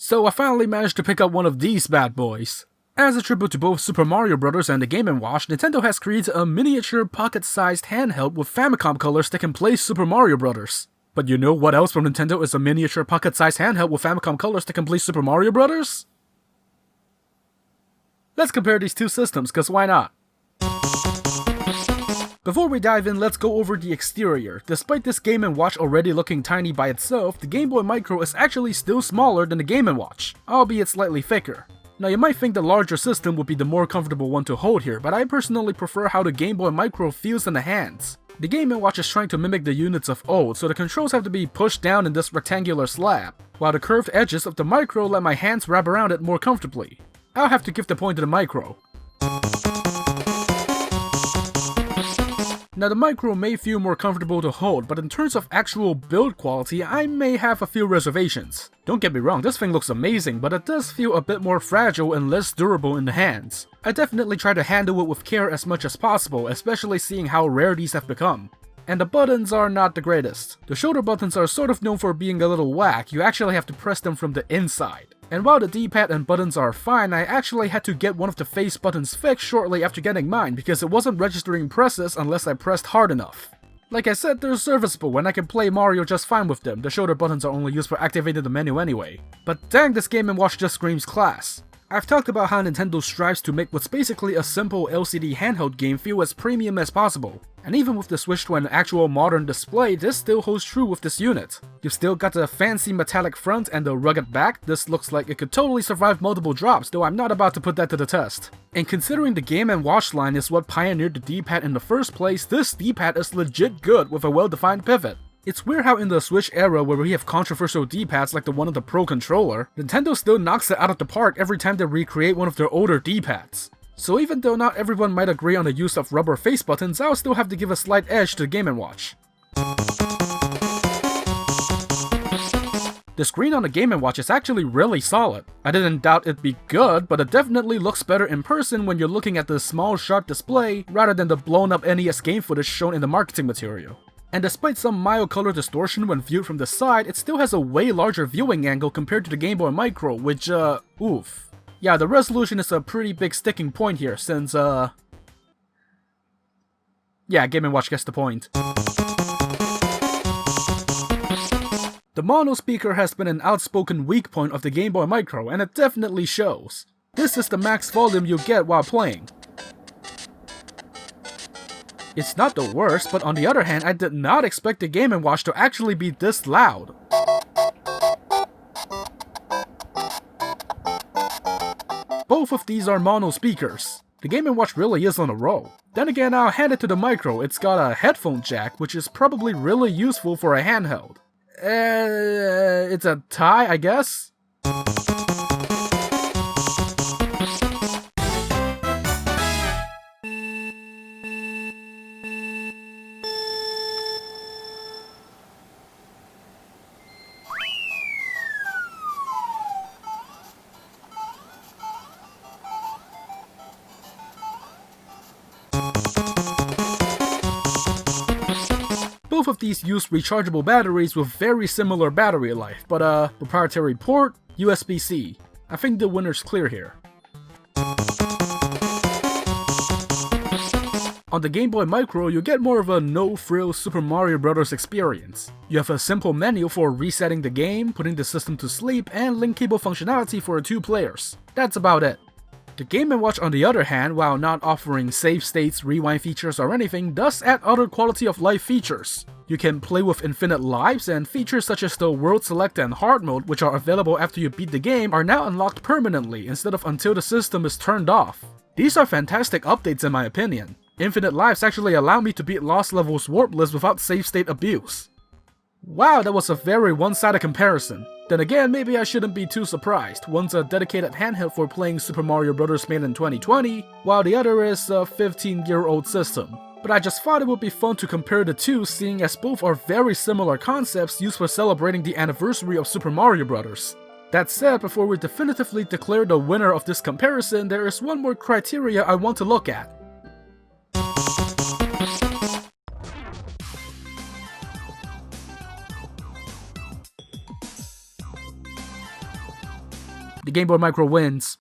So I finally managed to pick up one of these bad boys. As a tribute to both Super Mario Bros. And the Game & Watch, Nintendo has created a miniature pocket-sized handheld with Famicom colors that can play Super Mario Bros. But you know what else from Nintendo is a miniature pocket-sized handheld with Famicom colors that can play Super Mario Bros.? Let's compare these two systems, cause why not? Before we dive in, let's go over the exterior. Despite this Game & Watch already looking tiny by itself, the Game Boy Micro is actually still smaller than the Game & Watch, albeit slightly thicker. Now you might think the larger system would be the more comfortable one to hold here, but I personally prefer how the Game Boy Micro feels in the hands. The Game & Watch is trying to mimic the units of old, so the controls have to be pushed down in this rectangular slab, while the curved edges of the Micro let my hands wrap around it more comfortably. I'll have to give the point to the Micro. Now the Micro may feel more comfortable to hold, but in terms of actual build quality, I may have a few reservations. Don't get me wrong, this thing looks amazing, but it does feel a bit more fragile and less durable in the hands. I definitely try to handle it with care as much as possible, especially seeing how rare these have become. And the buttons are not the greatest. The shoulder buttons are sort of known for being a little whack, you actually have to press them from the inside. And while the D-pad and buttons are fine, I actually had to get one of the face buttons fixed shortly after getting mine because it wasn't registering presses unless I pressed hard enough. Like I said, they're serviceable and I can play Mario just fine with them, the shoulder buttons are only used for activating the menu anyway. But dang, this Game & Watch just screams class. I've talked about how Nintendo strives to make what's basically a simple LCD handheld game feel as premium as possible. And even with the switch to an actual modern display, this still holds true with this unit. You've still got the fancy metallic front and the rugged back. This looks like it could totally survive multiple drops, though I'm not about to put that to the test. And considering the Game & Watch line is what pioneered the D-pad in the first place, this D-pad is legit good with a well-defined pivot. It's weird how in the Switch era where we have controversial D-pads like the one of the Pro Controller, Nintendo still knocks it out of the park every time they recreate one of their older D-pads. So even though not everyone might agree on the use of rubber face buttons, I'll still have to give a slight edge to the Game & Watch. The screen on the Game & Watch is actually really solid. I didn't doubt it'd be good, but it definitely looks better in person when you're looking at the small sharp display rather than the blown up NES game footage shown in the marketing material. And despite some mild color distortion when viewed from the side, it still has a way larger viewing angle compared to the Game Boy Micro, which, oof. Yeah, the resolution is a pretty big sticking point here, since, yeah, Game & Watch gets the point. The mono speaker has been an outspoken weak point of the Game Boy Micro, and it definitely shows. This is the max volume you get while playing. It's not the worst, but on the other hand, I did not expect the Game & Watch to actually be this loud. Both of these are mono speakers. The Game & Watch really is on a roll. Then again, I'll hand it to the Micro. It's got a headphone jack, which is probably really useful for a handheld. It's a tie, I guess? Both of these use rechargeable batteries with very similar battery life, but proprietary port, USB-C. I think the winner's clear here. On the Game Boy Micro, you get more of a no-frills Super Mario Bros. Experience. You have a simple menu for resetting the game, putting the system to sleep, and link cable functionality for 2 players. That's about it. The Game & Watch on the other hand, while not offering save states, rewind features or anything, does add other quality of life features. You can play with infinite lives, and features such as the World Select and Hard Mode, which are available after you beat the game, are now unlocked permanently instead of until the system is turned off. These are fantastic updates in my opinion. Infinite lives actually allow me to beat Lost Levels warpless without save state abuse. Wow, that was a very one-sided comparison. Then again, maybe I shouldn't be too surprised. One's a dedicated handheld for playing Super Mario Bros. Made in 2020, while the other is a 15-year-old system. But I just thought it would be fun to compare the two, seeing as both are very similar concepts used for celebrating the anniversary of Super Mario Bros. That said, before we definitively declare the winner of this comparison, there is one more criteria I want to look at. The Game Boy Micro wins.